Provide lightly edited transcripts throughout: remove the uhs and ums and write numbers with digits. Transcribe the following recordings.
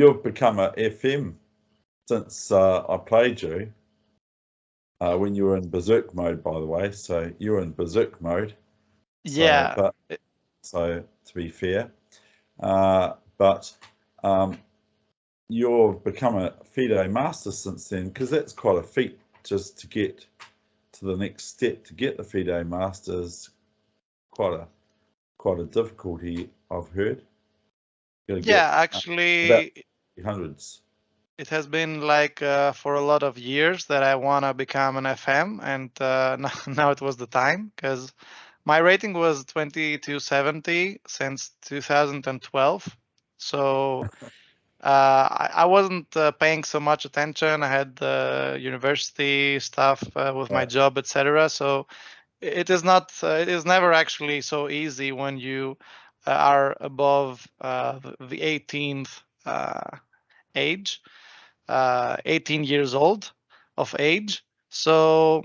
you've become a FM since I played you. When you were in Berserk mode, by the way. So you were in Berserk mode. Yeah. So to be fair, but you've become a Fide master since then, because that's quite a feat just to get to the next step. To get the Fide master is quite a difficulty, I've heard. Yeah, actually, about hundreds. It has been like for a lot of years that I want to become an FM, and now it was the time, because my rating was 2270 since 2012. So I wasn't paying so much attention. I had the university stuff with my job, etc. So it is not. It is never actually so easy when you are above the 18th age. 18 years old of age. So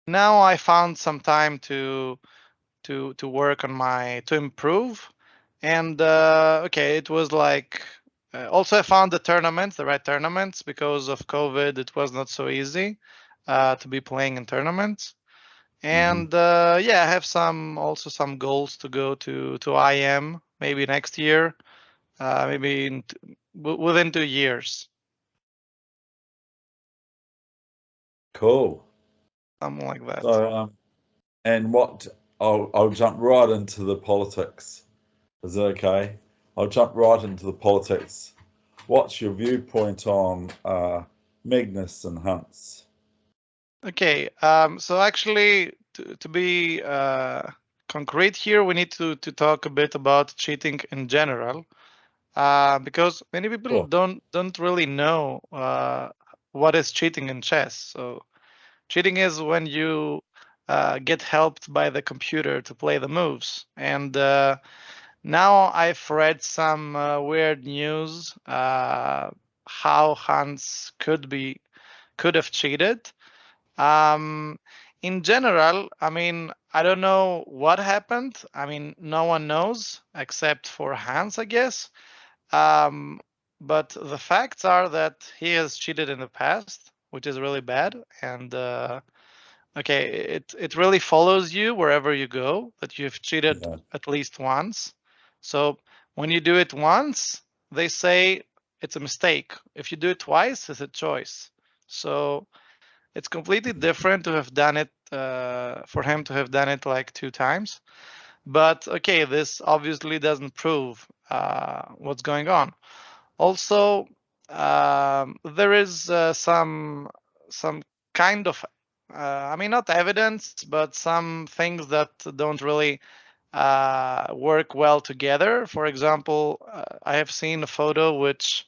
now I found some time to work on to improve. And okay, it was like also I found the right tournaments, because of COVID. It was not so easy to be playing in tournaments. And yeah, I have also some goals to go to IM maybe next year, maybe within 2 years. Cool. Something like that. So, and what? I'll jump right into the politics. Is it okay? I'll jump right into the politics. What's your viewpoint on Magnus and Hunts? Okay. So actually, to be concrete here, we need to talk a bit about cheating in general, because many people don't really know what is cheating in chess. So cheating is when you get helped by the computer to play the moves. And now I've read some weird news how Hans could have cheated. In general, I mean, I don't know what happened. I mean, no one knows except for Hans, I guess. But the facts are that he has cheated in the past, which is really bad. And okay, it really follows you wherever you go that you've cheated at least once. So when you do it once, they say it's a mistake. If you do it twice, it's a choice. So it's completely different to have done it, for him to have done it like 2 times. But okay, this obviously doesn't prove what's going on. Also, there is some kind of, I mean, not evidence, but some things that don't really work well together. For example, I have seen a photo which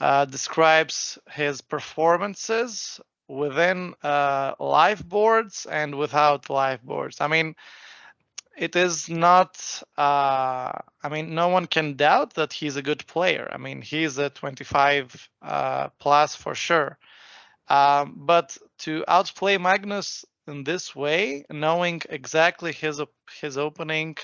describes his performances within live boards and without live boards. I mean, it is not, I mean, no one can doubt that he's a good player. I mean, he's a 25 plus for sure. But to outplay Magnus in this way, knowing exactly his opening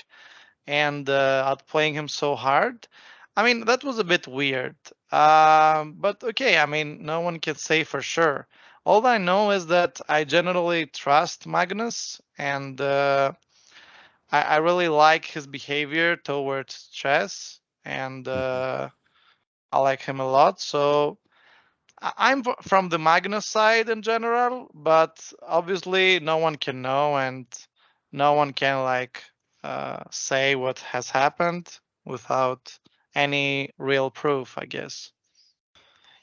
and outplaying him so hard, I mean, that was a bit weird. But okay, I mean, no one can say for sure. All I know is that I generally trust Magnus, and I really like his behavior towards chess, and I like him a lot. So I'm from the Magnus side in general, but obviously no one can know, and no one can like say what has happened without any real proof, I guess.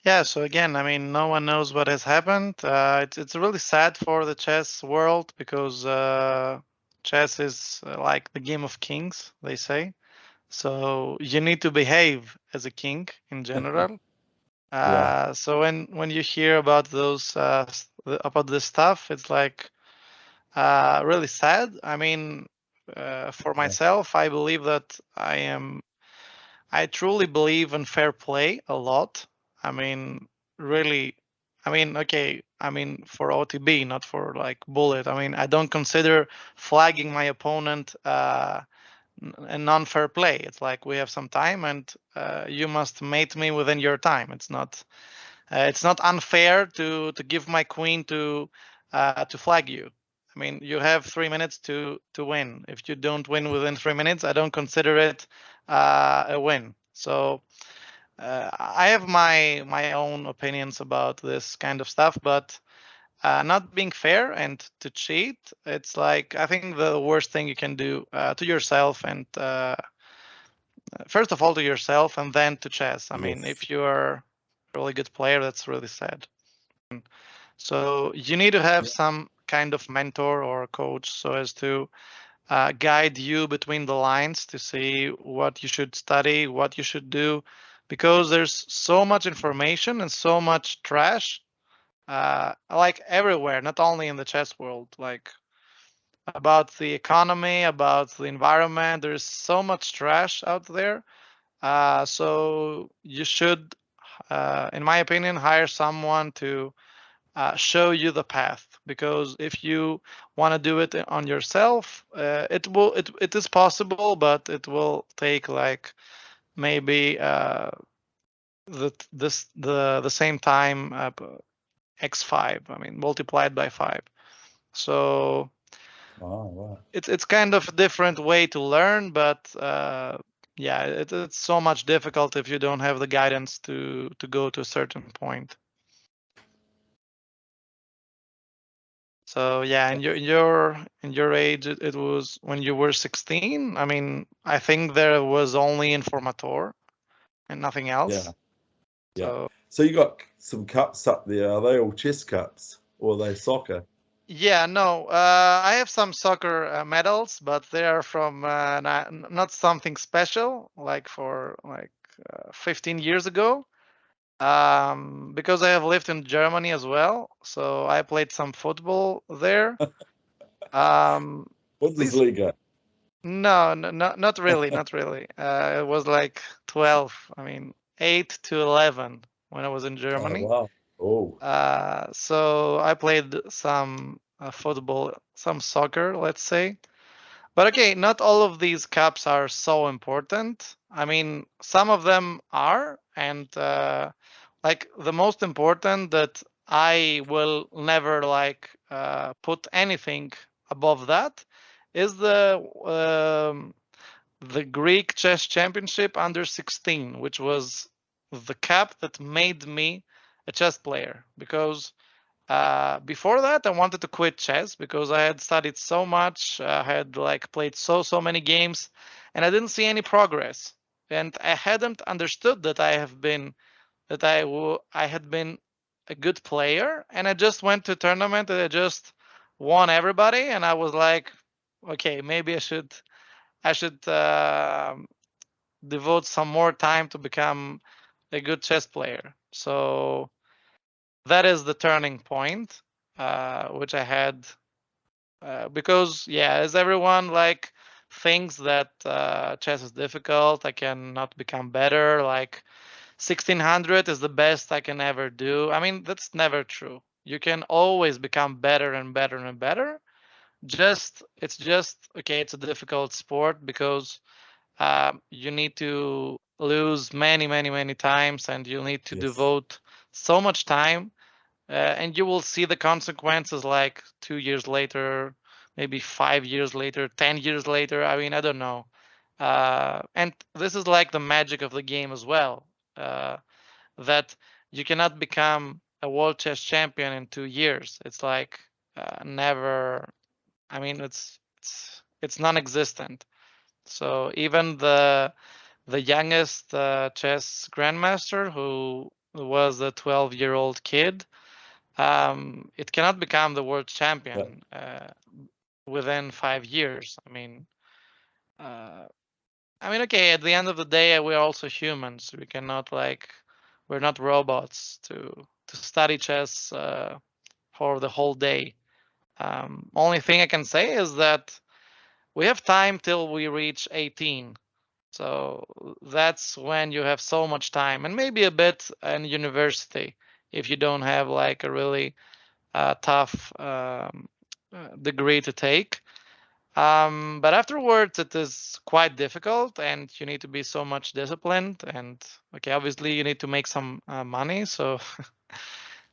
Yeah, so again, I mean, no one knows what has happened. It's really sad for the chess world, because chess is like the game of kings, they say. So you need to behave as a king in general. So when you hear about those about this stuff, it's like really sad. I mean, for myself, I believe that I truly believe in fair play a lot. I mean, really, I mean, okay, I mean, for OTB, not for like bullet. I mean, I don't consider flagging my opponent a non-fair play. It's like we have some time, and you must mate me within your time. It's not unfair to give my queen to flag you. I mean, you have 3 minutes to win. If you don't win within 3 minutes, I don't consider it a win. So I have my own opinions about this kind of stuff, but not being fair and to cheat, it's like I think the worst thing you can do to yourself, and first of all to yourself, and then to chess. I mean, Yes. if you are a really good player, that's really sad. So you need to have some kind of mentor or coach so as to guide you between the lines to see what you should study, what you should do, because there's so much information and so much trash, like everywhere, not only in the chess world, like about the economy, about the environment. There's so much trash out there. So you should, in my opinion, hire someone to show you the path, because if you want to do it on yourself, it is possible, but it will take like maybe the same time x5. I mean, multiplied by 5. So Wow. it's kind of a different way to learn, but yeah, it's so much difficult if you don't have the guidance to go to a certain point. So yeah, in your age, it was when you were 16. I mean, I think there was only Informator and nothing else. Yeah. So you got some cups up there. Are they all chess cups or are they soccer? Yeah, no, I have some soccer medals, but they are from not something special, like for like 15 years ago. Because I have lived in Germany as well, so I played some football there. Bundesliga. No, not really, not really. It was like 12. I mean, 8 to 11 when I was in Oh, Germany. wow. Oh, So I played some football, some soccer, let's say. But okay, not all of these cups are so important. I mean, some of them are, and like the most important that I will never like put anything above that is the Greek Chess Championship under 16, which was the cup that made me a chess player. Because before that, I wanted to quit chess because I had studied so much, I had like played so many games, and I didn't see any progress. And I hadn't understood that I had been a good player, and I just went to a tournament and I just won everybody, and I was like, okay, maybe I should devote some more time to become a good chess player. So that is the turning point, which I had, because yeah, as everyone like thinks that chess is difficult, I cannot become better. Like 1600 is the best I can ever do. I mean, that's never true. You can always become better and better and better. It's just okay. It's a difficult sport because you need to lose many times, and you need to yes. devote so much time, and you will see the consequences like 2 years later, maybe 5 years later, 10 years later. I mean, I don't know. And this is like the magic of the game as well, that you cannot become a world chess champion in 2 years. It's like never. I mean, it's non-existent. So even the youngest chess grandmaster, who was a 12-year-old kid, it cannot become the world Yeah. champion within 5 years. Okay, at the end of the day, we're also humans. We cannot we're not robots to study chess for the whole day. Only thing I can say is that we have time till we reach 18. So that's when you have so much time, and maybe a bit in university if you don't have like a really tough degree to take. But afterwards, it is quite difficult, and you need to be so much disciplined. And okay, obviously, you need to make some money, so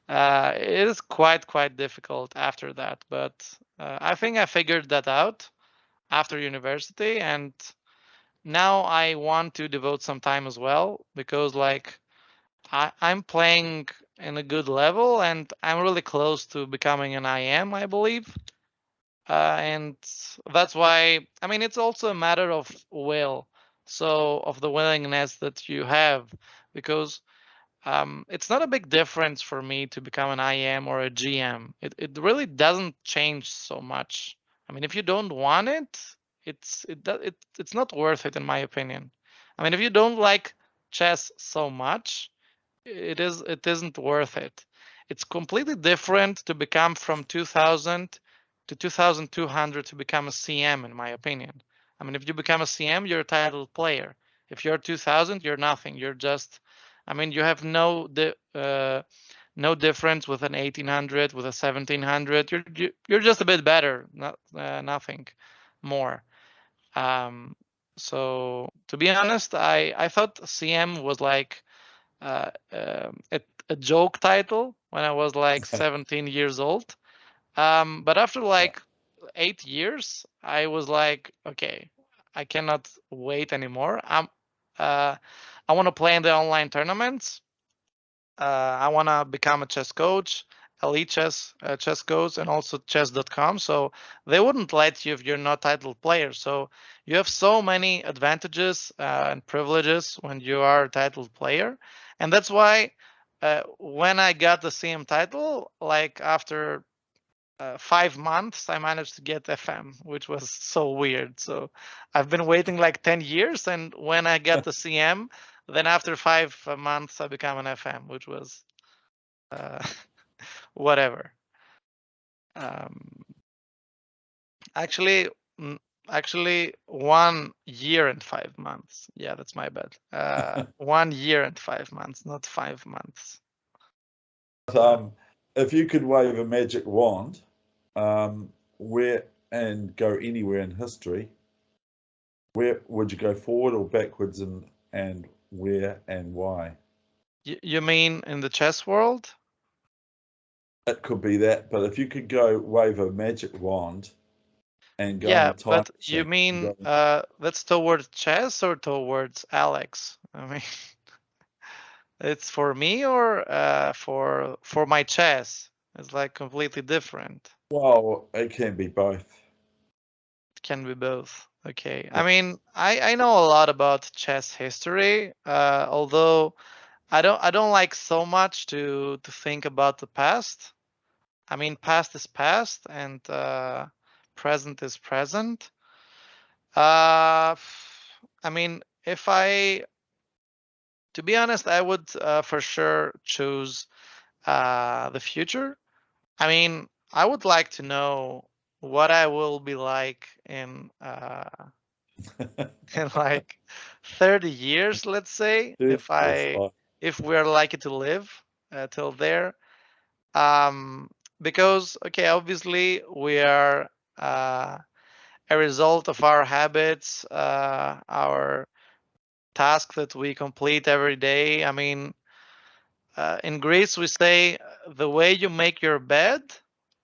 it is quite difficult after that. But I think I figured that out after university, and now I want to devote some time as well because, like, I'm playing in a good level, and I'm really close to becoming an IM, I believe. And that's why, I mean, it's also a matter of will, so of the willingness that you have, because it's not a big difference for me to become an IM or a GM. It really doesn't change so much. I mean, if you don't want it, it's not worth it in my opinion. I mean, if you don't like chess so much, it isn't worth it. It's completely different to become from 2000 to 2200 to become a CM, in my opinion. I mean, if you become a CM, you're a titled player. If you're 2000, you're nothing. You're just, I mean, you have no difference with an 1800, with a 1700. You're just a bit better, not nothing more. So to be honest, I thought CM was like a joke title when I was like 17 years old. But after like 8 years, I was like, okay, I cannot wait anymore. I want to play in the online tournaments. I want to become a chess coach, elite chess coach, and also chess.com. So they wouldn't let you if you're not titled player. So you have so many advantages and privileges when you are a titled player. And that's why when I got the CM title, like after 5 months, I managed to get FM, which was so weird. So I've been waiting like 10 years. And when I got the CM, then after 5 months, I became an FM, which was uh, whatever. Um, actually, actually, 1 year and 5 months. Yeah, that's my bad. 1 year and 5 months, not 5 months. If you could wave a magic wand, where and go anywhere in history, where would you go forward or backwards, and where and why? You mean in the chess world? It could be that, but if you could go wave a magic wand and go in Yeah, a time but you machine, mean that's towards chess or towards Alex? I mean, it's for me or for my chess. It's like completely different. well, it can be both. It can be both. Okay. Yeah. I mean, I know a lot about chess history, although I don't like so much to think about the past. I mean, past is past and present is present. I mean, to be honest, I would for sure choose the future. I mean, I would like to know what I will be like in in like 30 years, let's say, Yes, if we're lucky to live till there. Um, because okay, obviously we are a result of our habits, our task that we complete every day. I mean, in Greece, we say the way you make your bed,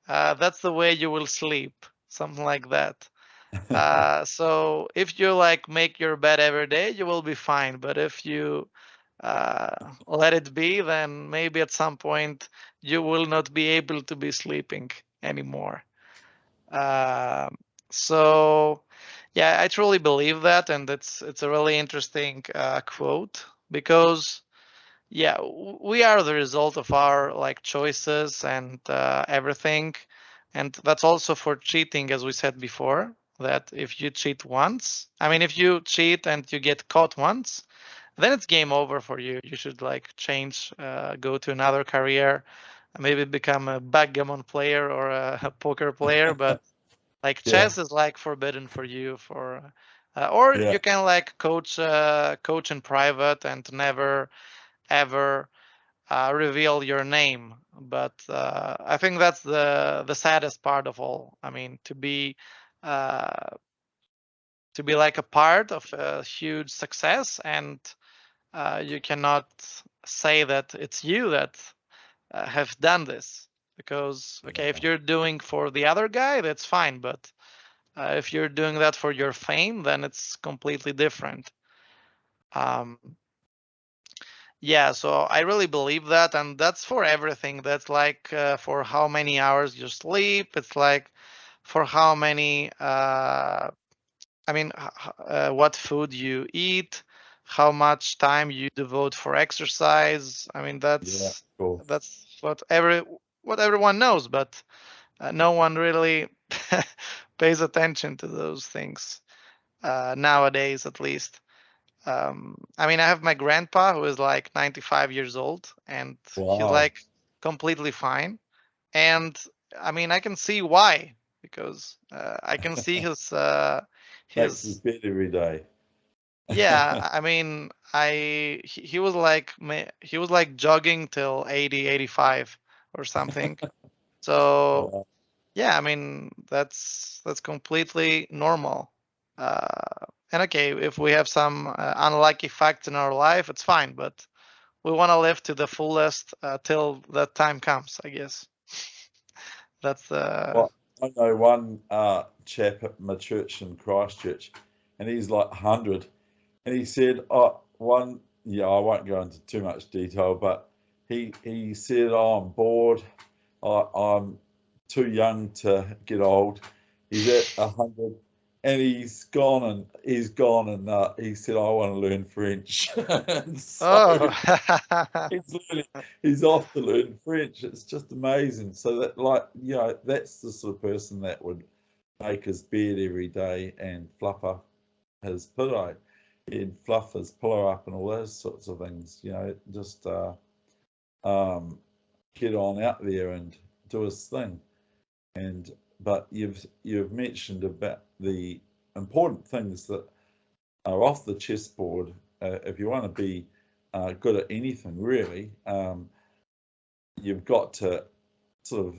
that's the way you will sleep, something like that. So if you like make your bed every day, you will be fine. But if you let it be, then maybe at some point you will not be able to be sleeping anymore. So yeah, I truly believe that, and it's a really interesting quote because yeah, we are the result of our like choices and everything, and that's also for cheating, as we said before. That if you cheat once, I mean, if you cheat and you get caught once, then it's game over for you. You should like change, go to another career, maybe become a backgammon player or a poker player, but like yeah, chess is like forbidden for you for or yeah. you can like coach in private and never ever reveal your name. But I think that's the saddest part of all. I mean, to be to be like a part of a huge success, and you cannot say that it's you that have done this, because okay, if you're doing for the other guy, that's fine, but if you're doing that for your fame, then it's completely different. Yeah, so I really believe that, and that's for everything. That's like for how many hours you sleep. It's like for how many, what food you eat, how much time you devote for exercise. I mean, Cool. that's what everyone knows, but no one really pays attention to those things nowadays, at least. I mean, I have my grandpa who is like 95 years old, and he's Wow. like completely fine. And I mean, I can see why, because I can see Makes his his bed every day. yeah. I mean, he was like he was like jogging till 80, 85 or something. So Wow. yeah, I mean, that's completely normal. And okay, if we have some unlucky facts in our life, it's fine, but we want to live to the fullest till that time comes, I guess. That's Well, I know one chap at my church in Christchurch, and he's like 100, and he said, "Oh, yeah, I won't go into too much detail, but he said, oh, I'm bored. I'm too young to get old." He's at 100, and he's gone and he said, "I want to learn French." And so oh, he's off to learn French. It's just amazing. So that, like, that's the sort of person that would make his bed every day and his pillow, he'd fluff his pillow up and all those sorts of things. Just um, get on out there and do his thing. But you've mentioned about the important things that are off the chessboard. If you want to be good at anything, really, you've got to sort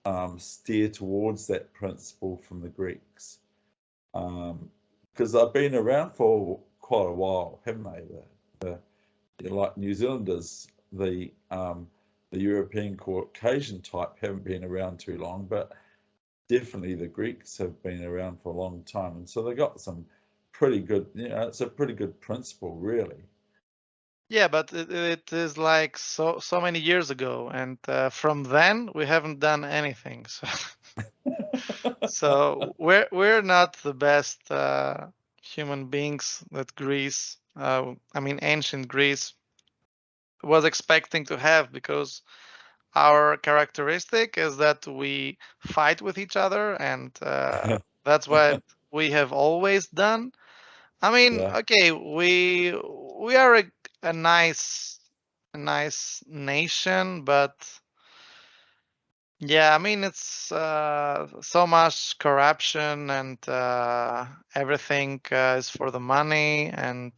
of steer towards that principle from the Greeks, because they've been around for quite a while, haven't they? Like New Zealanders, the European Caucasian type haven't been around too long, but definitely the Greeks have been around for a long time, and so they got some pretty good. It's a pretty good principle, really. yeah, but it is like so many years ago, and from then we haven't done anything. So we're not the best human beings that Greece, I mean ancient Greece, was expecting to have, because our characteristic is that we fight with each other, and that's what we have always done. I mean, Yeah, okay, we are a nice nation, but yeah, I mean, it's so much corruption, and everything is for the money. And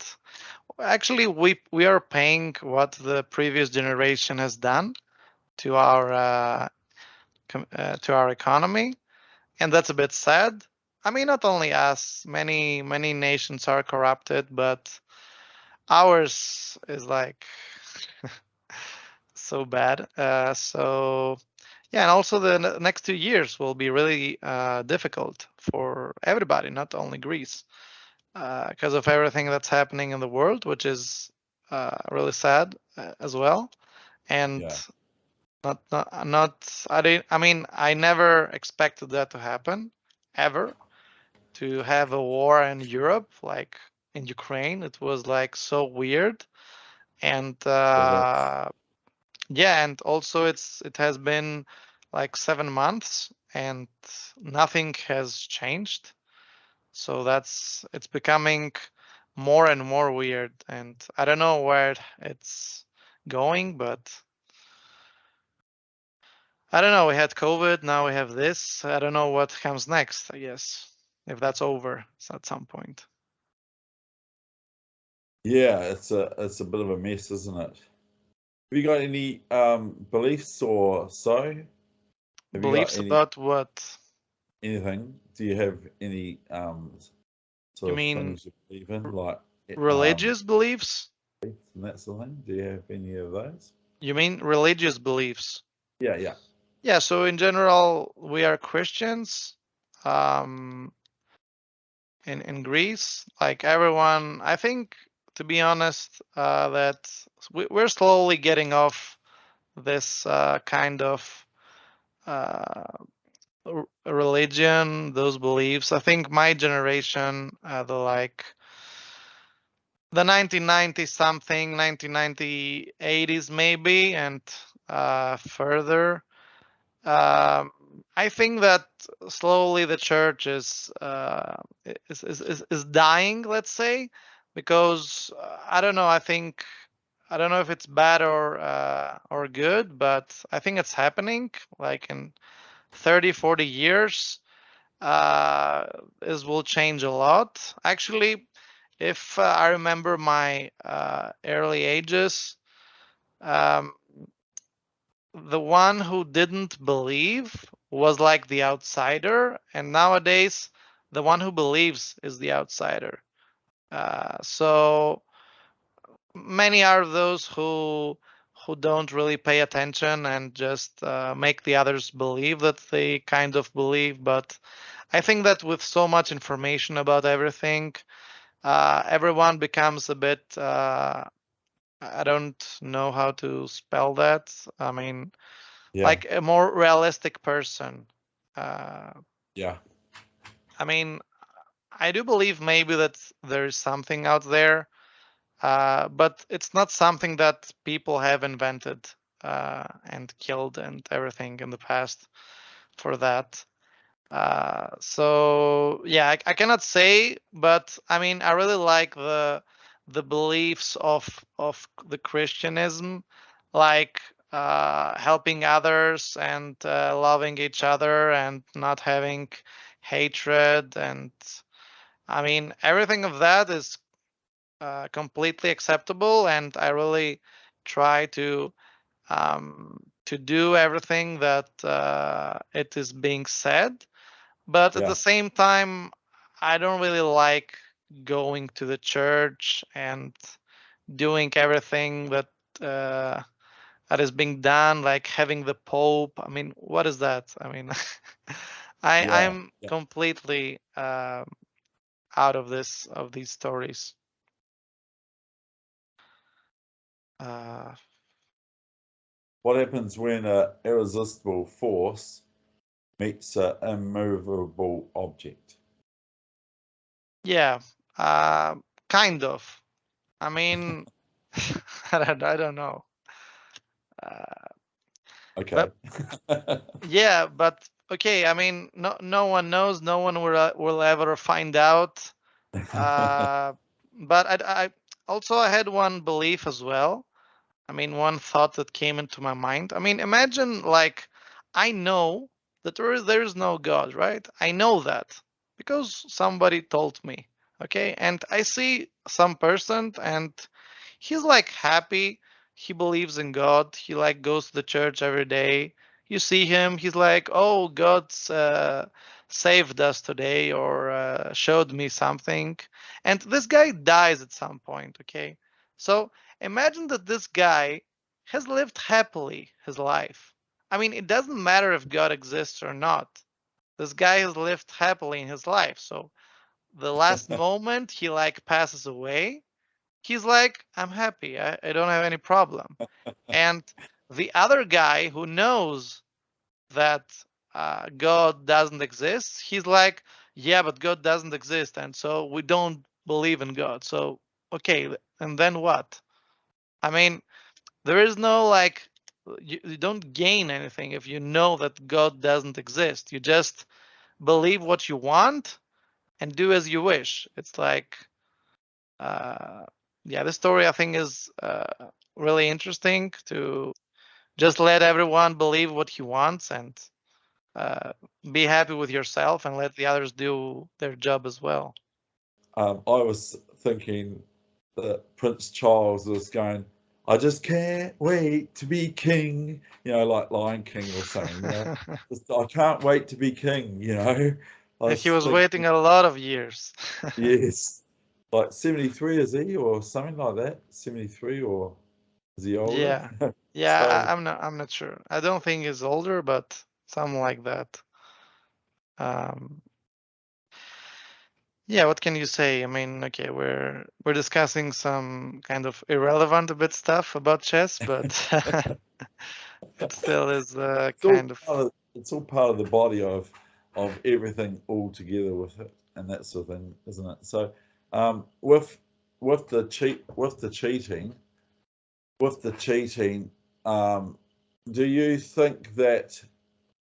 actually, we are paying what the previous generation has done to our economy, and that's a bit sad. I mean, not only us, many nations are corrupted, but ours is like so bad. So yeah, and also the next 2 years will be really difficult for everybody, not only Greece, because of everything that's happening in the world, which is really sad as well. And yeah. not I didn't, I mean, I never expected that to happen ever, to have a war in Europe, like in Ukraine. It was like so weird. And It yeah, and also it has been like 7 months and nothing has changed. So it's becoming more and more weird, and I don't know where it's going, but I don't know. We had COVID, now we have this. I don't know what comes next, I guess, if that's over at some point. Yeah, it's a bit of a mess, isn't it? Have you got any beliefs or so? Have you got Beliefs any about what? anything? Do you have any You sort of mean things you believe in, like religious beliefs? and that sort of thing? Do you have any of those? You mean religious beliefs? Yeah, yeah, Yeah, so in general, we are Christians um, in Greece. Like everyone, I think, to be honest, that we're slowly getting off this kind of uh, religion, those beliefs. I think my generation, the 1990 something, 1990 80s maybe, and further. Um, I think that slowly the church is dying, let's say, because I don't know. I don't know if it's bad or good, but I think it's happening. Like in 30, 40 years, this will change a lot. Actually, if I remember my early ages, um, the one who didn't believe was like the outsider, and nowadays the one who believes is the outsider. So many are those who don't really pay attention and just make the others believe that they kind of believe. But I think that with so much information about everything, everyone becomes a bit. I don't know how to spell that. I mean, yeah, like a more realistic person. Uh, yeah, I mean, I do believe maybe that there is something out there, but it's not something that people have invented and killed and everything in the past for that. So yeah, I cannot say, but I mean, I really like the beliefs of the Christianism, like helping others and loving each other and not having hatred, and I mean, everything of that is completely acceptable, and I really try to do everything that it is being said. But at yeah, the same time, I don't really like going to the church and doing everything uh, that is being done, like having the Pope. I mean, what is that? I mean, yeah, I'm yeah. completely out of these stories. Uh, What happens when an irresistible force meets an immovable object? yeah, uh, kind of. I mean, I don't know. Uh, Okay. but yeah, but okay. I mean, no one knows. No one will ever find out. Uh, but I also I had one belief as well. I mean, one thought that came into my mind. I mean, imagine like I know that there is no God, right? I know that because somebody told me. Okay, and I see some person and he's like happy. He believes in God. He like goes to the church every day. You see him. He's like, "Oh, God's saved us today, or showed me something." And this guy dies at some point. Okay, so imagine that this guy has lived happily his life. I mean, it doesn't matter if God exists or not. This guy has lived happily in his life. So the last moment he like passes away, he's like, I'm happy. I don't have any problem. And the other guy who knows that God doesn't exist, he's like, yeah, but God doesn't exist. And so we don't believe in God. So, okay. And then what? I mean, there is no like, you don't gain anything if you know that God doesn't exist. You just believe what you want and do as you wish. It's like, uh, yeah, this story I think is really interesting to just let everyone believe what he wants and uh, be happy with yourself and let the others do their job as well. I was thinking that Prince Charles was going, I just can't wait to be king, like Lion King or something, Just, I can't wait to be king, I was He was thinking, waiting a lot of years. yes, like 73 is he or something like that? 73 or is he older? Yeah. Yeah, So I'm not sure. I don't think he's older, but something like that. Um, yeah, what can you say? I mean, okay, we're discussing some kind of irrelevant a bit stuff about chess, but it still is kind of. it's all part of the body of everything all together with it and that sort of thing, isn't it? So with the cheating, do you think that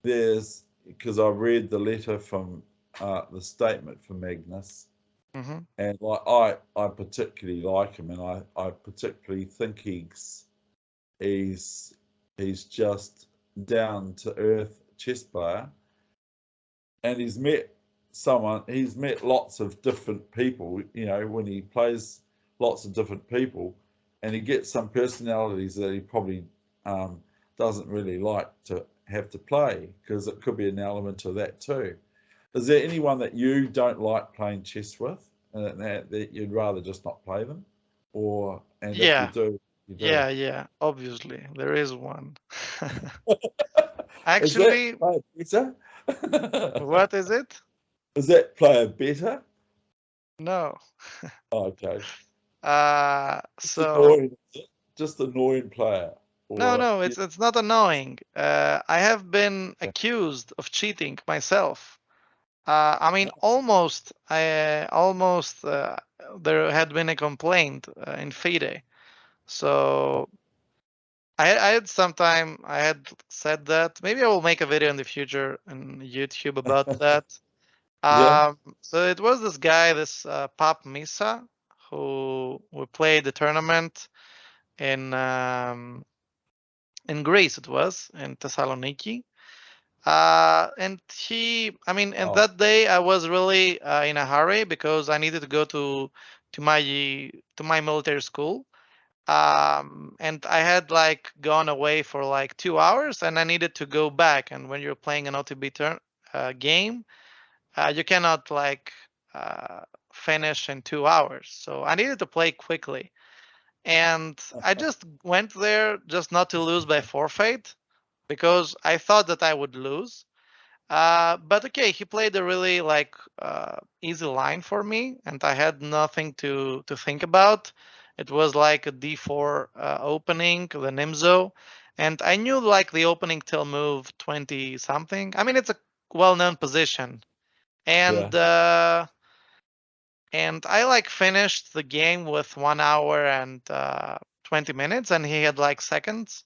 because I read the letter from the statement from Magnus, Mhm. and like I particularly like him, and I particularly think he's just down to earth chess player, and he's met lots of different people, when he plays lots of different people, and he gets some personalities that he probably doesn't really like to have to play, because it could be an element of that too. Is there anyone that you don't like playing chess with, that you'd rather just not play them, and if you Yeah, do, you do? yeah. Obviously, there is one. Is that Actually, player better? what is it? Is that player better? No. Oh, okay. Just So annoying, just annoying player. Or no, yeah, it's not annoying. I have been yeah. accused of cheating myself. I mean, almost there had been a complaint in Fide. So I had said that maybe I will make a video in the future on YouTube about that. Yeah. So it was this guy, this Pap Misa, who we played the tournament in Greece. It was in Thessaloniki. And I mean, and Oh, that day I was really in a hurry because I needed to go to my military school. And I had like gone away for like 2 hours, and I needed to go back. And when you're playing an OTB game, you cannot like uh, finish in 2 hours. So I needed to play quickly, and I just went there just not to lose by forfeit because I thought that I would lose. But okay, he played a really like easy line for me, and I had nothing to think about. It was like a d4 opening, the Nimzo, and I knew like the opening till move 20 something. I mean, it's a well-known position, yeah. and I like finished the game with 1 hour and 20 minutes, and he had like seconds,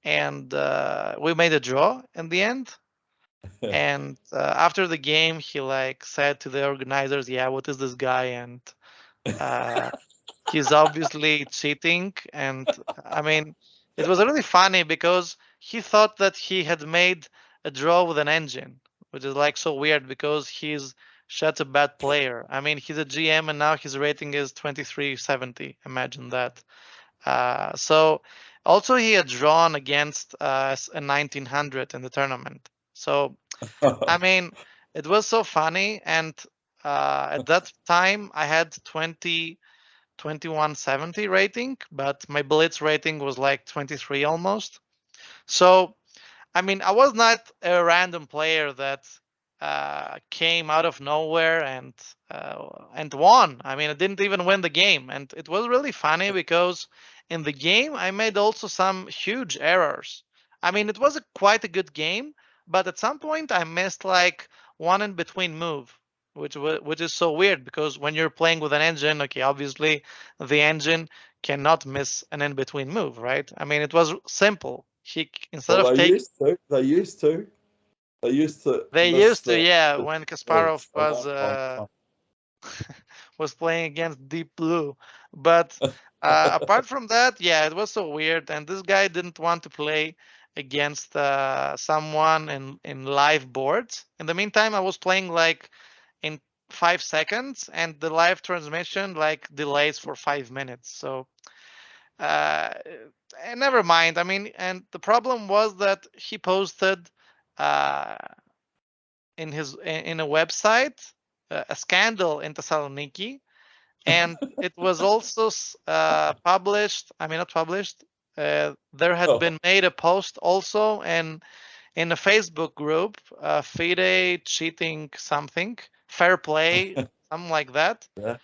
and we made a draw in the end. And after the game, he like said to the organizers, "Yeah, what is this guy?" And uh, he's obviously cheating. And I mean, it was really funny because he thought that he had made a draw with an engine, which is like so weird because he's such a bad player. I mean, he's a GM and now his rating is 2370. Imagine that. So also he had drawn against a 1900 in the tournament. So I mean, it was so funny. And at that time, I had 2170 rating, but my blitz rating was like 23 almost. So, I mean, I was not a random player that came out of nowhere and won. I mean, I didn't even win the game, and it was really funny because in the game I made also some huge errors. I mean, it was quite a good game, but at some point I missed like one in between move, which is so weird because when you're playing with an engine, okay, obviously the engine cannot miss an in between move, right? I mean, it was simple. He instead Well, of they taking used to. They used to they miss used to, yeah, the when Kasparov moves a long, long time. was playing against Deep Blue. But apart from that, yeah, it was so weird. And this guy didn't want to play against someone in live boards. In the meantime, I was playing like in 5 seconds, and the live transmission like delays for 5 minutes. So and never mind. I mean, and the problem was that he posted uh, in a website a scandal in Thessaloniki, and it was also published. I mean, not published. There had Oh, been made a post also in a Facebook group, Fide cheating something, fair play, something like that. yeah.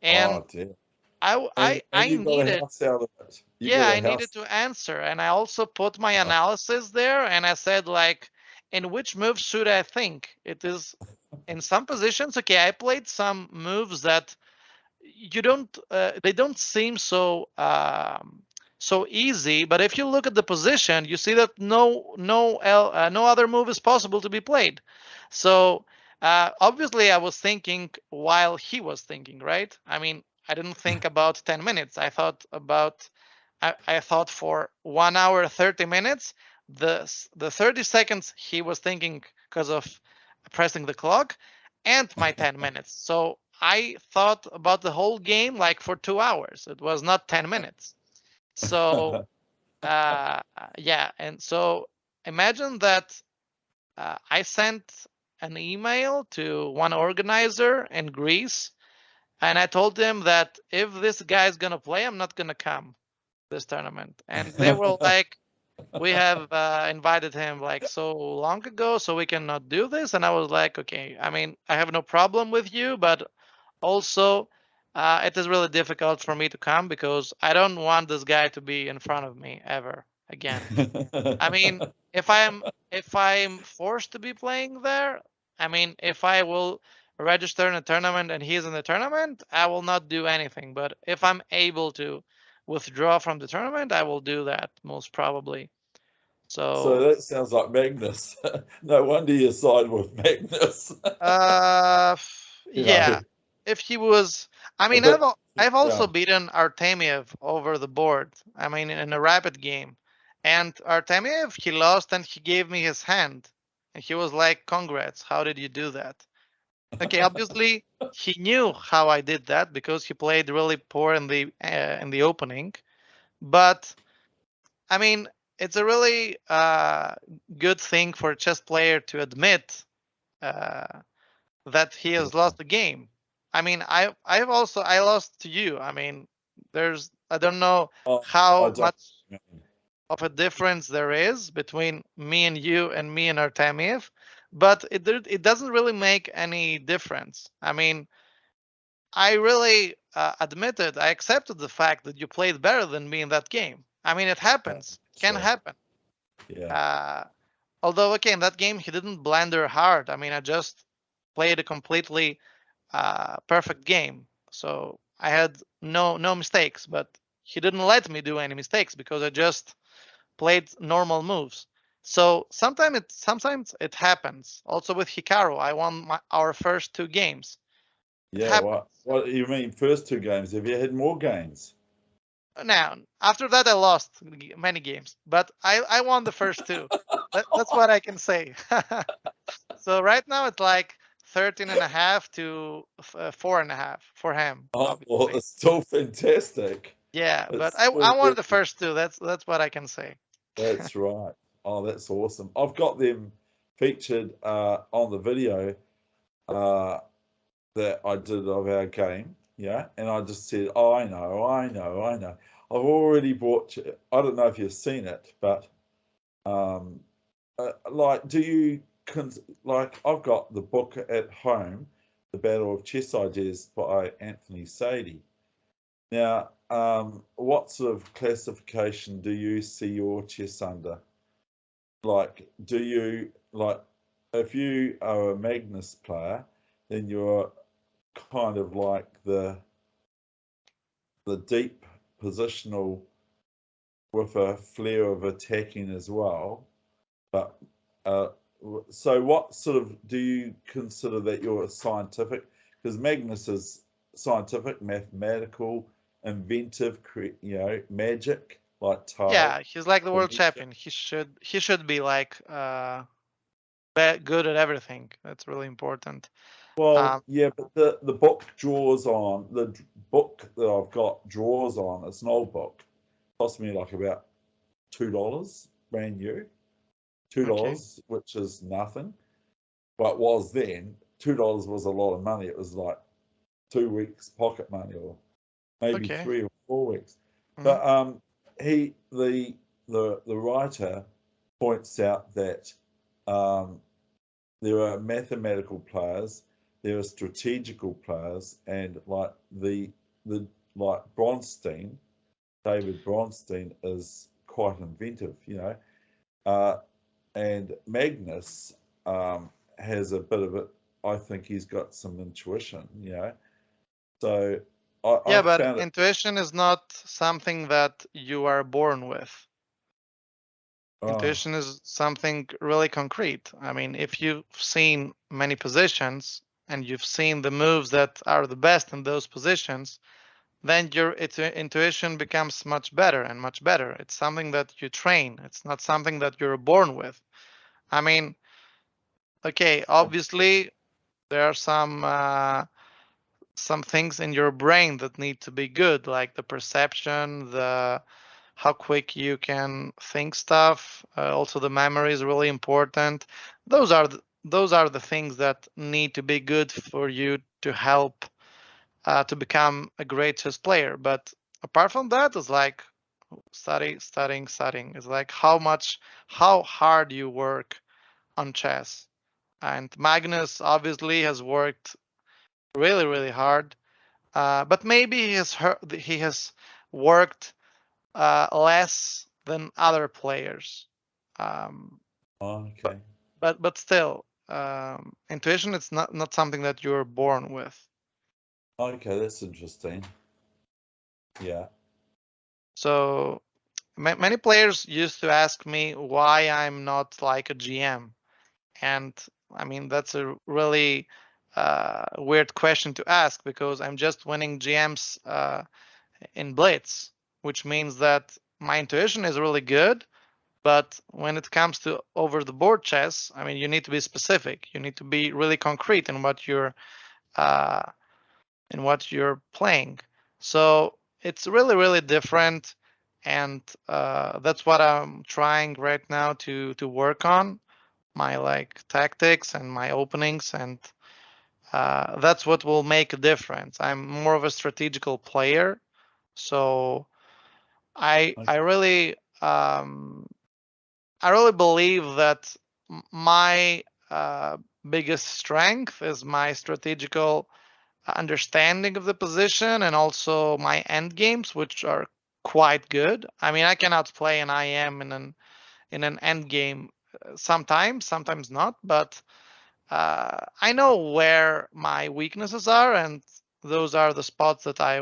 And Oh dear. I And I you got a needed, house out of it. You yeah, got I a needed house. to answer, and I also put my analysis there, and I said like, in which move should I think? It is in some positions. Okay, I played some moves that you don't they don't seem so easy, but if you look at the position you see that no other move is possible to be played. So obviously I was thinking while he was thinking, right? I mean, I didn't think about 10 minutes. I thought for 1 hour 30 minutes. The 30 seconds he was thinking because of pressing the clock, and my 10 minutes. So I thought about the whole game like for 2 hours. It was not 10 minutes. So yeah, and so imagine that I sent an email to one organizer in Greece, and I told them that if this guy is gonna play, I'm not gonna come this tournament. And they were like, we have invited him like so long ago, so we cannot do this. And I was like, okay, I mean, I have no problem with you, but also it is really difficult for me to come because I don't want this guy to be in front of me ever again. I mean, if I'm forced to be playing there, I mean, if I will register in a tournament and he's in the tournament, I will not do anything. But if I'm able to withdraw from the tournament, I will do that most probably. So So, that sounds like Magnus. No wonder you side with Magnus. uh, You know, yeah, if he was, I a mean, bit. I've also Yeah. beaten Artemiev over the board. I mean, in a rapid game, and Artemiev he lost and he gave me his hand, and he was like, "Congrats, how did you do that?" Okay, obviously he knew how I did that because he played really poor in the opening, but I mean, it's a really good thing for a chess player to admit uh, that he has lost the game. I mean, I lost to you. I mean, I don't know Oh, I how don't. much of a difference there is between me and you and me and Artemiev, but it doesn't really make any difference. I mean, I really admitted, I accepted the fact that you played better than me in that game. I mean, it happens, can Sure. happen. Yeah. Uh, Although, okay, in that game he didn't blunder hard. I mean, I just played a completely perfect game, so I had no mistakes. But he didn't let me do any mistakes because I just played normal moves. So sometimes it happens. Also with Hikaru, I won our first two games. It Yeah. happens. What you mean? First two games? Have you had more games? Now, after that, I lost many games, but I won the first two. That's what I can say. So right now it's like 13 and a half to 4.5 for him, Oh, well, obviously. it's still fantastic. Yeah, but It's I still won very, the first two. That's what I can say. that's right. Oh, that's awesome. I've got them featured on the video uh, that I did of our game. Yeah, and I just said, oh, I know, I know, I know. I've already brought you. I don't know if you've seen it, but um, like, do you like? I've got the book at home, The Battle of Chess Ideas by Anthony Sadie. Now, what sort of classification do you see your chess under? Like, do you like if you are a Magnus player, then you're kind of like the deep positional with a flair of attacking as well. But uh, so, what sort of do you consider that you're scientific? Because Magnus is scientific, mathematical, inventive, magic like Tao, Yeah, he's like the world Demeter. champion. He should be like good at everything. That's really important. Well, Um, yeah, but the book draws on the book that I've got draws on. It's an old book. cost me like about $2 brand new. $2, Okay. which is nothing, but was then $2 was a lot of money. It was like 2 weeks pocket money, or maybe Okay. 3 or 4 weeks. Mhm. But the writer points out that there are mathematical players, there are strategical players, and like like Bronstein, David Bronstein is quite inventive, and Magnus has a bit of it. I think he's got some intuition, So Yeah, I've but found it. intuition is not something that you are born with. Oh, Intuition is something really concrete. I mean, if you've seen many positions and you've seen the moves that are the best in those positions, then your intuition becomes much better and much better. It's something that you train. It's not something that you're born with. I mean, okay, obviously there are some things in your brain that need to be good, like the perception, the how quick you can think stuff. Also, the memory is really important. Those are the things that need to be good for you to help to become a great chess player. But apart from that, it's like studying. It's like how hard you work on chess. And Magnus obviously has worked really, really hard. But maybe he has worked less than other players. Um, but okay. but still, intuition it's not something that you're born with. Okay, that's interesting. Yeah. So many players used to ask me why I'm not like a GM, and I mean that's a really weird question to ask because I'm just winning GMs in Blitz, which means that my intuition is really good. But when it comes to over the board chess, I mean, you need to be specific. You need to be really concrete uh, in what you're playing. So it's really, really different, and that's what I'm trying right now to work on my like tactics and my openings, and that's what will make a difference. I'm more of a strategical player, so I Okay. I really um, I really believe that my biggest strength is my strategical understanding of the position and also my end games, which are quite good. I mean, I can outplay an IM in an end game sometimes not, but I know where my weaknesses are, and those are the spots that I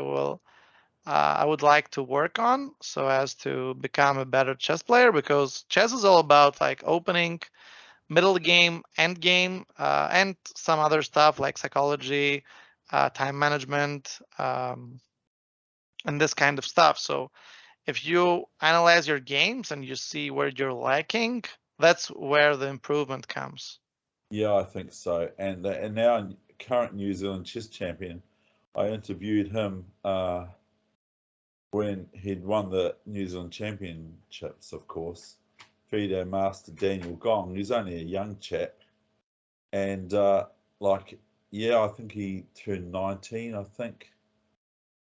would like to work on so as to become a better chess player because chess is all about like opening, middle game, end game, and some other stuff like psychology, time management, and this kind of stuff. So if you analyze your games and you see where you're lacking, that's where the improvement comes. Yeah, I think so. And now current New Zealand chess champion, I interviewed him when he'd won the New Zealand championships, of course. Fide Master Daniel Gong. He's only a young chap, and like, yeah, I think he turned 19. I think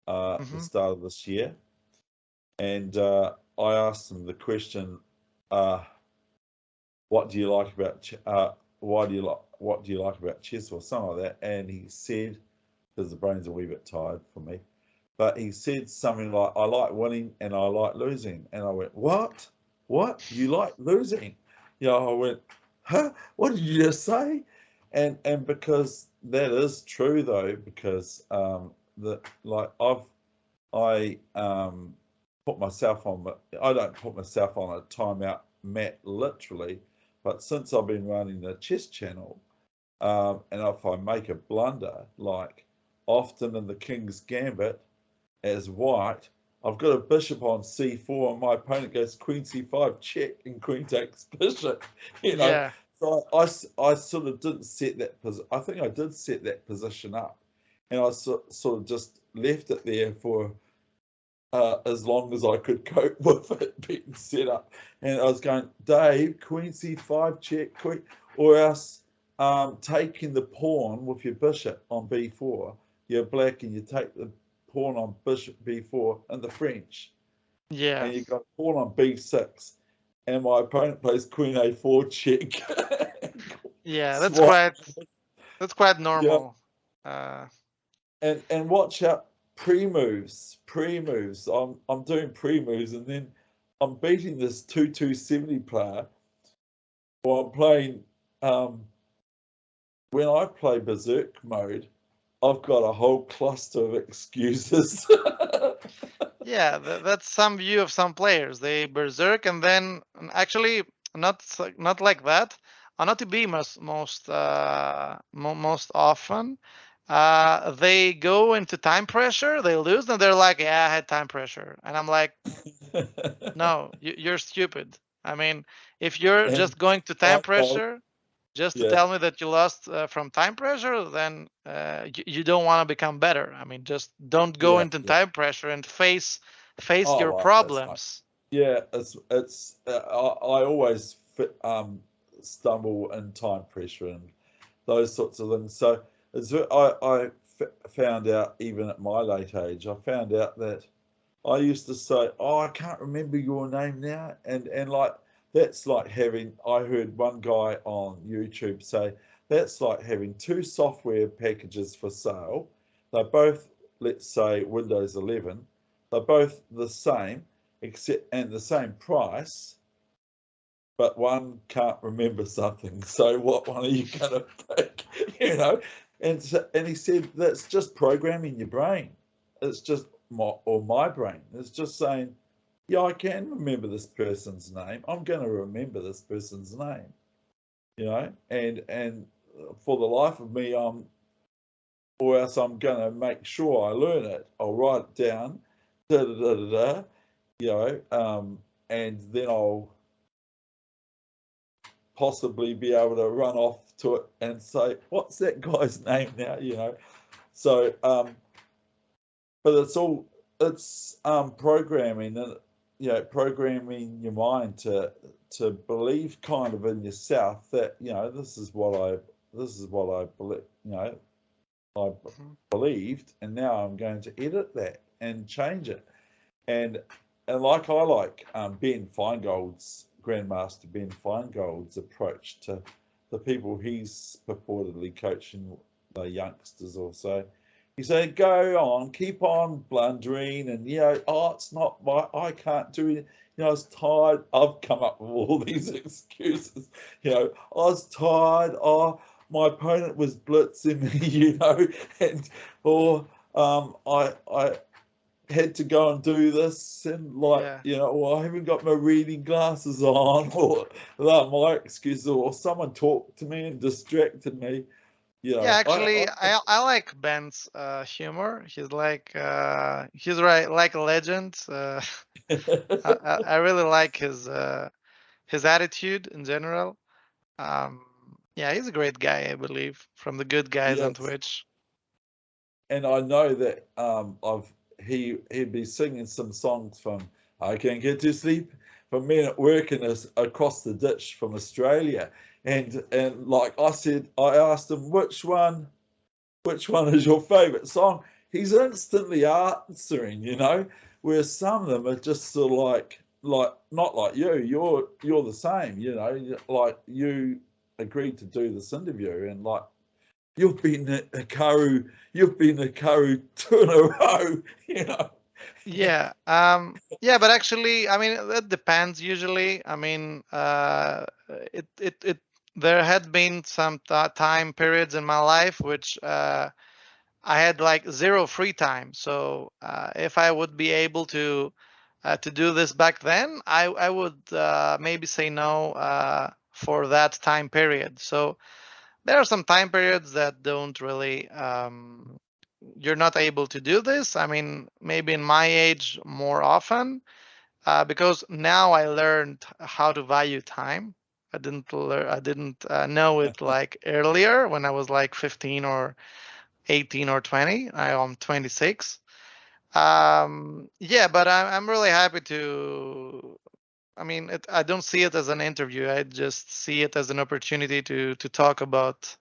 the Hmm. start of this year, and I asked him the question, "What do you like about? Why do you like? What do you like about chess?" or something like that, and he said, because the brain's a wee bit tired for me. But he said something like, "I like winning and I like losing." And I went, "What? What? You like losing?" I went, "Huh? What did you just say?" And because that is true though, because the like I put myself on, I don't put myself on a timeout mat literally, but since I've been running the chess channel, and if I make a blunder, like often in the King's Gambit, as white, I've got a bishop on c4 and my opponent goes queen c5 check and queen takes bishop, you know. Yeah. So I sort of didn't set that position. I think I did set that position up, and I sort of just left it there for as long as I could cope with it being set up. And I was going, Dave, queen c5 check, queen, or else taking the pawn with your bishop on b4. You're black and you take the pawn on bishop b4 in the French. Yeah. And you got a pawn on b6. And my opponent plays queen a4 check. Yeah, that's quite normal. Yeah. And watch out, pre-moves. I'm doing pre-moves, and then I'm beating this 2-2-70 player. Or I'm playing. When I play Berserk mode, I've got a whole cluster of excuses. Yeah, that's some view of some players. They Berserk, and then actually not like that. Not to be most often. They go into time pressure, they lose, and they're like, yeah, I had time pressure. And I'm like, no, you're stupid. I mean, if you're just going to time pressure just to tell me that you lost from time pressure, then you don't want to become better. I mean, just don't go into time pressure and face your problems. Yeah, it's I always stumble in time pressure and those sorts of things. So I found out, even at my late age, I found out that I used to say, oh, I can't remember your name now. And like, that's like having, I heard one guy on YouTube say, that's like having two software packages for sale. They're both, let's say, Windows 11. They're both the same, and the same price, but one can't remember something. So what one are you going to pick? You know? And he said, that's just programming your brain. It's just my brain. It's just saying, yeah, I can remember this person's name. I'm going to remember this person's name. You know, and for the life of me, or else I'm going to make sure I learn it. I'll write it down, you know, and then I'll possibly be able to run off to it and say, what's that guy's name now? You know, so but it's programming, and you know, programming your mind to believe kind of in yourself that, you know, this is what I believe, you know, I believed, and now I'm going to edit that and change it. And like I like Ben Feingold's, Grandmaster Ben Feingold's approach to the people he's purportedly coaching, the youngsters also. He said, go on, keep on blundering, and, you know, oh, it's not I can't do it. You know, I was tired. I've come up with all these excuses. You know, I was tired. Oh, my opponent was blitzing me, you know, I had to go and do this, and you know, well, I haven't got my reading glasses on, or my excuses, or someone talked to me and distracted me. You know, yeah, actually, I like Ben's humor. He's like he's right, like a legend. I really like his attitude in general. Yeah, he's a great guy, I believe, from the good guys on Twitch. And I know that he'd be singing some songs from I Can't Get to Sleep from men at work across the ditch from Australia. And like I said, I asked him, which one is your favourite song? He's instantly answering, you know, whereas some of them are just sort of like not like you. You're the same, you know, like you agreed to do this interview, and like you've been Hikaru 2 in a row, you know. Yeah. Yeah, but actually, I mean, that depends usually. I mean, there had been some time periods in my life which I had like zero free time. So if I would be able to do this back then, I would maybe say no for that time period. So there are some time periods that don't really you're not able to do this. I mean, maybe in my age more often, because now I learned how to value time. I didn't know it like earlier when I was like 15 or 18 or 20. I am 26. Yeah, but I'm really happy to. I mean, I don't see it as an interview. I just see it as an opportunity to talk about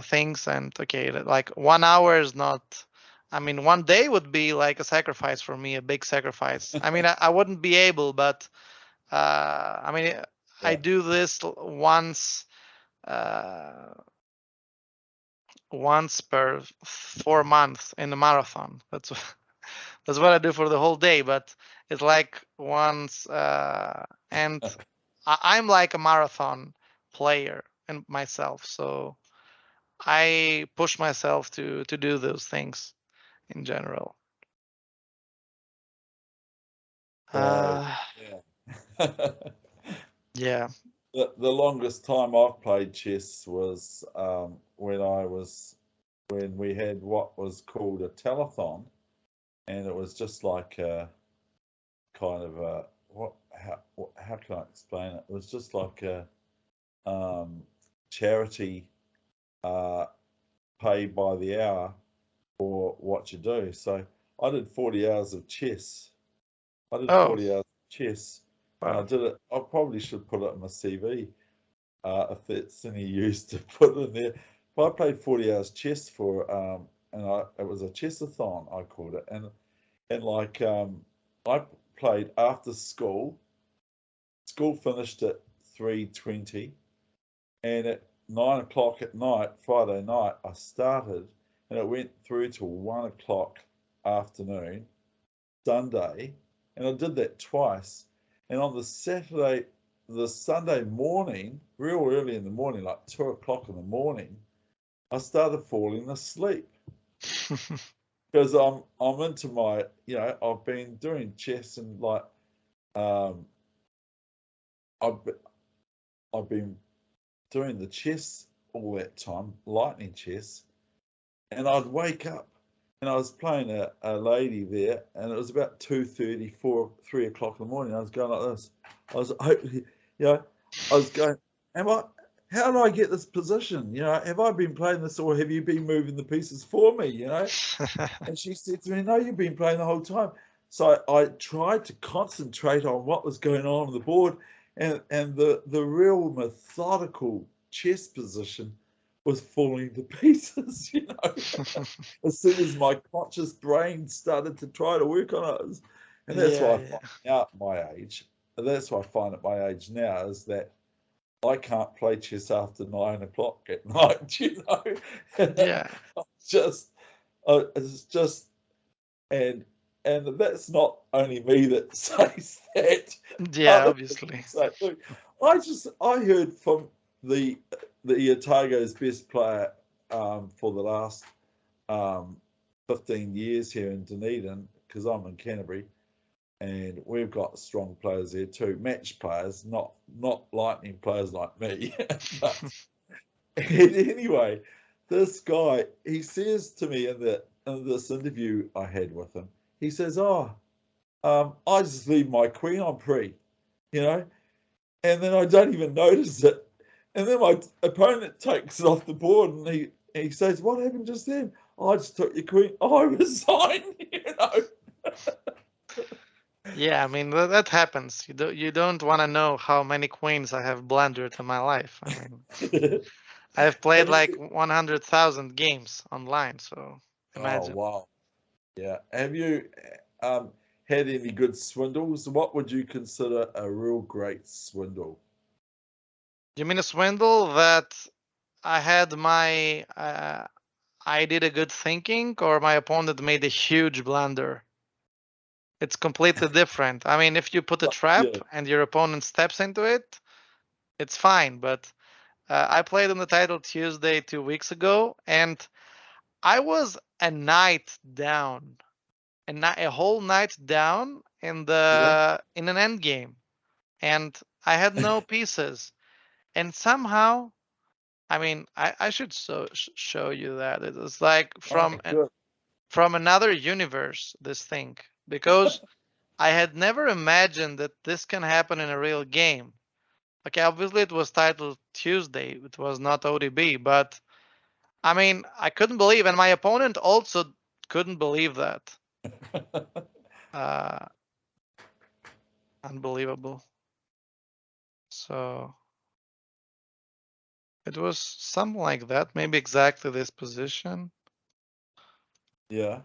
things. And okay, like 1 hour is not. I mean, one day would be like a sacrifice for me, a big sacrifice. I mean, I wouldn't be able, but I mean, I Yeah. do this uh, once per 4 months in a marathon. That's what I do for the whole day. But it's like once, and I'm like a marathon player and myself, so I push myself to do those things in general. So, Uh, yeah. yeah. The longest time I've played chess was when we had what was called a telethon, and it was just like a kind of a how can I explain it? It was just like a charity pay by the hour for what you do. So I did 40 hours of chess. I did Oh, 40 hours of chess, and I wow. did it. I probably should put it in my CV if that's any use to put in there. But I played 40 hours chess for, it was a chessathon, I called it, and like I played after school. School finished at 3:20, and at 9 o'clock at night, Friday night, I started, and it went through to 1 o'clock afternoon, Sunday, and I did that twice. And on the Sunday morning, real early in the morning, like 2 o'clock in the morning, I started falling asleep because I'm into my, I've been doing chess and like um, I've I've been doing the chess all that time, lightning chess, and I'd wake up and I was playing a lady there, and it was about 2:30, 3 o'clock in the morning. I was going like this. I was hoping, I was going, am I? How do I get this position? Have I been playing this, or have you been moving the pieces for me? And she said to me, no, you've been playing the whole time. So I tried to concentrate on what was going on the board, and the real methodical chess position was falling to pieces, as soon as my conscious brain started to try to work on it. And that's Yeah, why I yeah. find out my age. That's what I find at my age now is that I can't play chess after 9 o'clock at night, Yeah. just it's just and that's not only me that says that. Yeah, Other obviously. people say, look, I heard from the Otago's best player for the last 15 years here in Dunedin, because I'm in Canterbury, and we've got strong players there too, match players, not lightning players like me. But anyway, this guy, he says to me in this interview I had with him, he says, "Oh, I just leave my queen on pre, you know, and then I don't even notice it, and then my opponent takes it off the board, and he says, what happened just then? Oh, I just took your queen. Oh, I resigned, Yeah, I mean that happens. You don't want to know how many queens I have blundered in my life. I mean, I've played Have like you? 100,000 games online, so Oh, imagine. wow. Yeah. Have you um, had any good swindles? What would you consider a real great swindle? You mean a swindle that I had I did a good thinking, or my opponent made a huge blunder? It's completely different. I mean, if you put a trap Yeah. and your opponent steps into it, it's fine. But I played on the title Tuesday 2 weeks ago, and I was a night down, a whole night down Yeah. in an end game, and I had no pieces. And somehow, I mean, I should show you that it was like Oh, good. from another universe. This thing, because I had never imagined that this can happen in a real game. Okay, obviously it was titled Tuesday. It was not ODB, but I mean, I couldn't believe, and my opponent also couldn't believe that. Unbelievable. So it was something like that, maybe exactly this position. Yeah.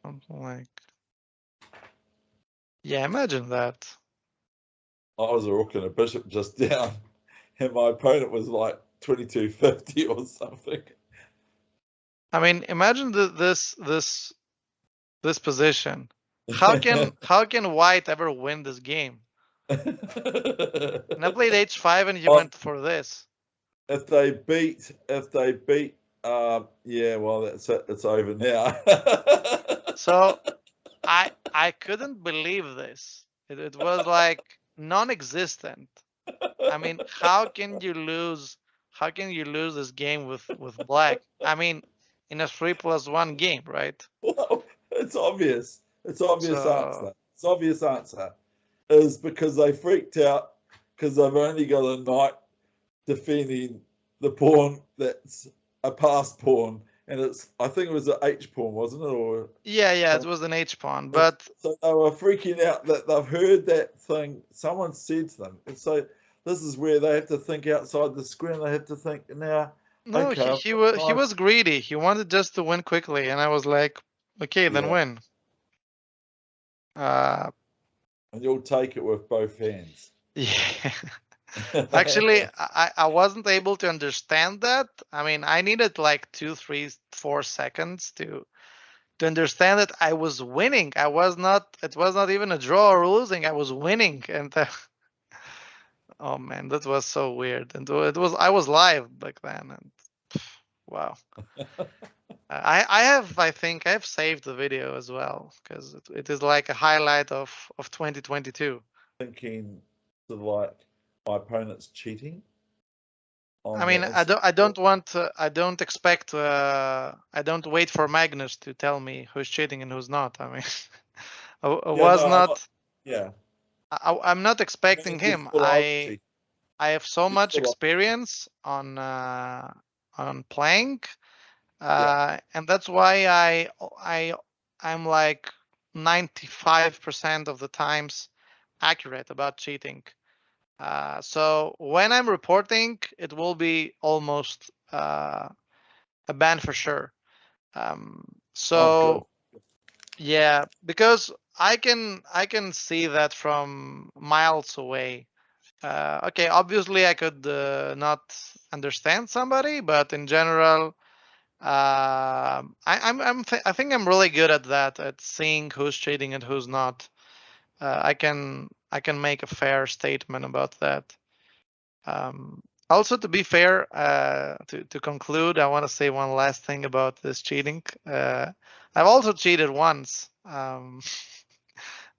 Something like, yeah, imagine that. I was a rook and a bishop just down, and my opponent was like 2250 or something. I mean, imagine this position. How can white ever win this game? And I played h5 and you went for this. If they beat, yeah, well, that's it. It's over now. So I couldn't believe this. It was like non-existent. I mean, how can you lose? How can you lose this game with black? I mean, in a 3+1 game, right? Well, it's obvious. It's obvious So answer. It's obvious answer is because they freaked out because they've only got a knight defending the pawn that's a passed pawn, and it's, I think it was an H pawn, wasn't it? Or yeah, it was an H pawn, but so they were freaking out that they've heard that thing. Someone said to them, and so this is where they have to think outside the screen. They have to think now. no, Okay, he was greedy. He wanted just to win quickly, and I was like, okay, then win. And you'll take it with both hands. Yeah. Actually, I wasn't able to understand that. I mean, I needed like 2, 3, 4 seconds to understand that I was winning. It was not even a draw or losing. I was winning. And oh man, that was so weird. And I was live back then. And wow. I think I've saved the video as well because it is like a highlight of 2022. Thinking sort of like my opponent's cheating. I mean, I don't expect, I don't wait for Magnus to tell me who's cheating and who's not. I mean, I'm not expecting him. I have so much experience on playing, and that's why I'm like 95% of the times accurate about cheating. So when I'm reporting, it will be almost a ban for sure. So yeah, because I can see that from miles away. Okay, obviously I could not understand somebody, but in general, I think I'm really good at that, at seeing who's cheating and who's not. I can make a fair statement about that. Also, to be fair, to conclude, I want to say one last thing about this cheating. I've also cheated once,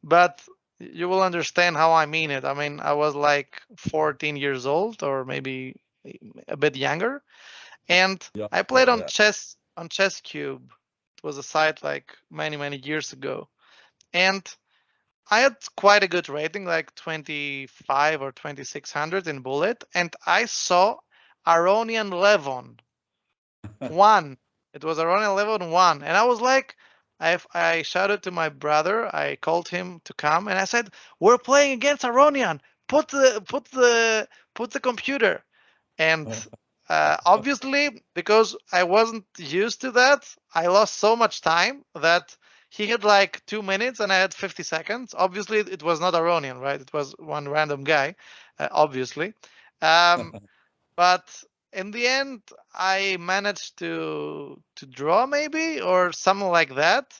but you will understand how I mean it. I mean, I was like 14 years old, or maybe a bit younger, and I played on Chess Cube. It was a site like many years ago, and I had quite a good rating, like 25 or 2600 in bullet, and I saw Aronian Levon 1. It was Aronian Levon 1, and I was like, I shouted to my brother. I called him to come, and I said, "We're playing against Aronian. Put the computer." And obviously, because I wasn't used to that, I lost so much time that he had like 2 minutes and I had 50 seconds. Obviously, it was not Aronian, right? It was one random guy, obviously. But in the end, I managed to draw maybe or something like that.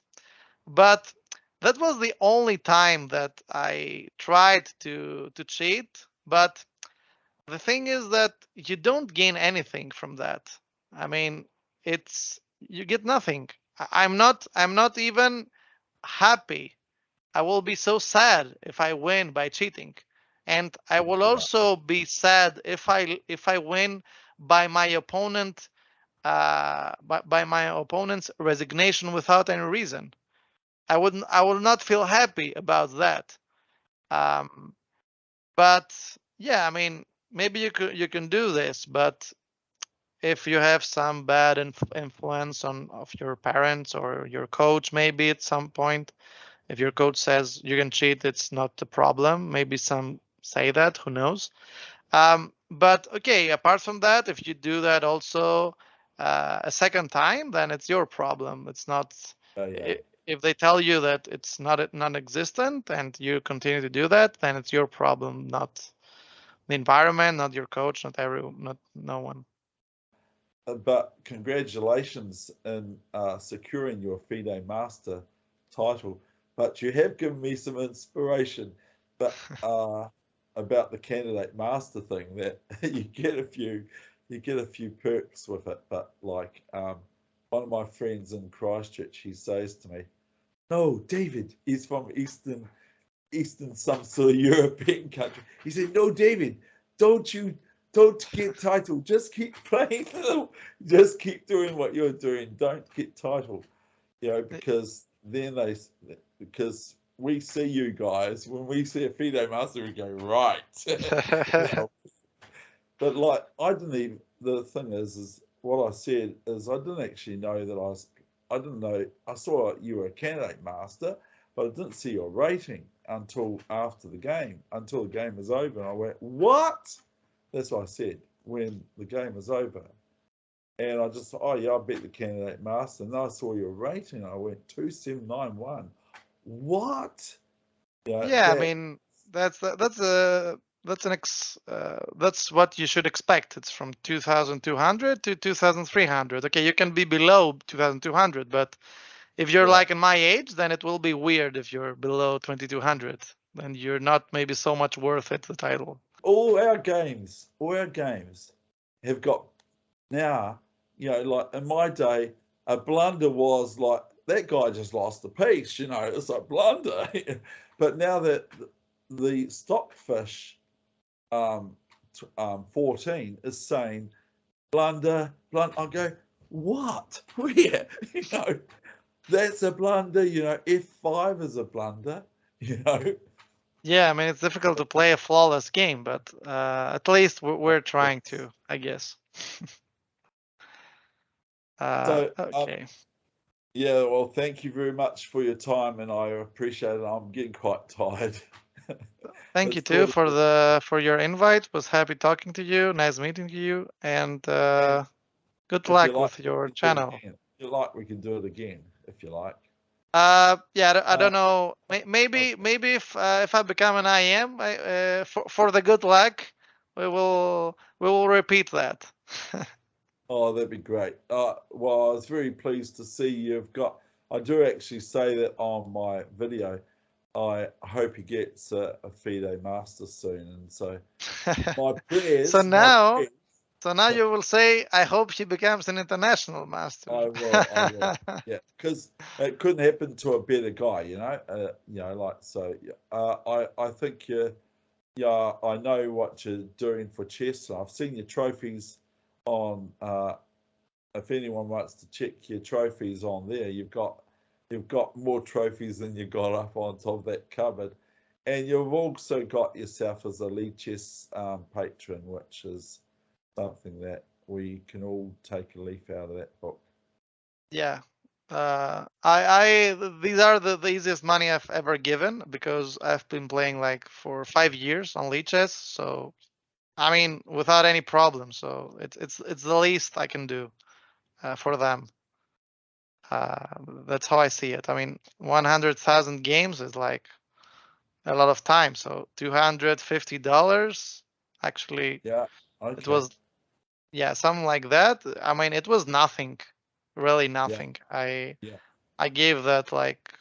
But that was the only time that I tried to cheat. But the thing is that you don't gain anything from that. I mean, you get nothing. I'm not even happy. I will be so sad if I win by cheating. And I will also be sad if I win by my opponent by my opponent's resignation without any reason. I will not feel happy about that. But yeah, I mean, maybe you can do this, but if you have some bad influence of your parents or your coach, maybe at some point, if your coach says you can cheat, it's not the problem. Maybe some say that, who knows? But okay, apart from that, if you do that also a second time, then it's your problem. It's not. Yeah. If they tell you that it's not non-existent and you continue to do that, then it's your problem, not the environment, not your coach, not no one. But congratulations in securing your FIDE Master title. But you have given me some inspiration. But about the candidate master thing, that you get a few perks with it. But like one of my friends in Christchurch, he says to me, "No, David, he's from Eastern some sort of European country." He said, "No, David, don't get title. Just keep playing. Just keep doing what you're doing. Don't get title." You know, because because we see you guys, when we see a FIDE Master, we go, right. You know? But like, the thing is what I said is I didn't actually know that I didn't know, I saw you were a candidate master, but I didn't see your rating until after the game, until the game was over. And I went, what? That's what I said when the game was over. And I just thought, oh yeah, I bet the candidate master. And then I saw your rating. I went 2791. What? Yeah, I mean that's what you should expect. It's from 2,200 to 2,300. Okay, you can be below 2,200, but if you're like in my age, then it will be weird if you're below 2,200. Then you're not maybe so much worth it, the title. All our games have got now, you know, like in my day, a blunder was like, that guy just lost a piece, you know, it's a blunder. But now that the Stockfish 14 is saying blunder, I go, what? Where? You know, that's a blunder, you know, F5 is a blunder, you know. Yeah, I mean, it's difficult to play a flawless game, but at least we're trying to, I guess. Okay. Yeah, well, thank you very much for your time, and I appreciate it. I'm getting quite tired. Thank you too for your invite. Was happy talking to you. Nice meeting you, and good luck with your channel. If you like, we can do it again if you like. Yeah, I don't know. Maybe if I become an IM, for the good luck, we will repeat that. Oh, that'd be great. Well, I was very pleased to see you've got. I do actually say that on my video. I hope he gets a FIDE Master soon, and so my prayers. So now you will say, I hope he becomes an international master. I will. Yeah, because it couldn't happen to a better guy, you know. Like so. I think I know what you're doing for chess. I've seen your trophies on. If anyone wants to check your trophies on there, you've got more trophies than you got up on top of that cupboard, and you've also got yourself as a lead chess patron, which is something that we can all take a leaf out of that book. Yeah, these are the easiest money I've ever given, because I've been playing like for 5 years on lead chess. So, I mean, without any problem. So it's the least I can do for them. That's how I see it. I mean, 100,000 games is like a lot of time. So $250 actually. Yeah. Okay. It was, something like that. I mean, it was nothing, really nothing. Yeah. I gave that like.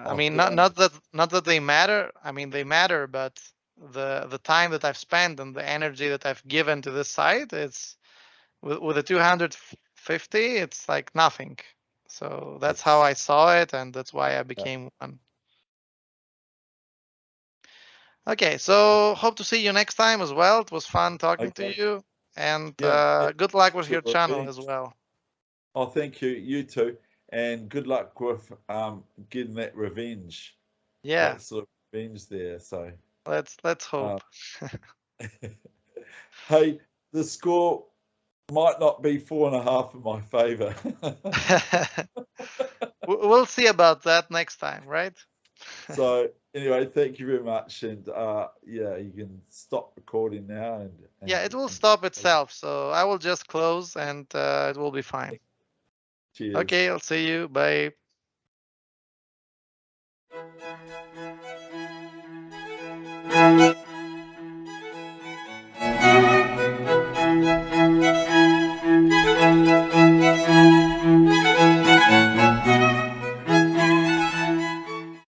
I mean, not that they matter. I mean, they matter, but the time that I've spent and the energy that I've given to this site, it's with the 250, it's like nothing. So that's how I saw it, and that's why I became one. Okay, so hope to see you next time as well. It was fun talking to you, and good luck with your channel as well. Oh, thank you. You too. And good luck with getting that revenge. Yeah. That sort of revenge there. So let's hope. Hey, the score might not be 4.5 in my favor. We'll see about that next time, right? So anyway, thank you very much, and yeah, you can stop recording now, and yeah, it will stop itself, so I will just close, and it will be fine. Cheers. Okay, I'll see you. Bye.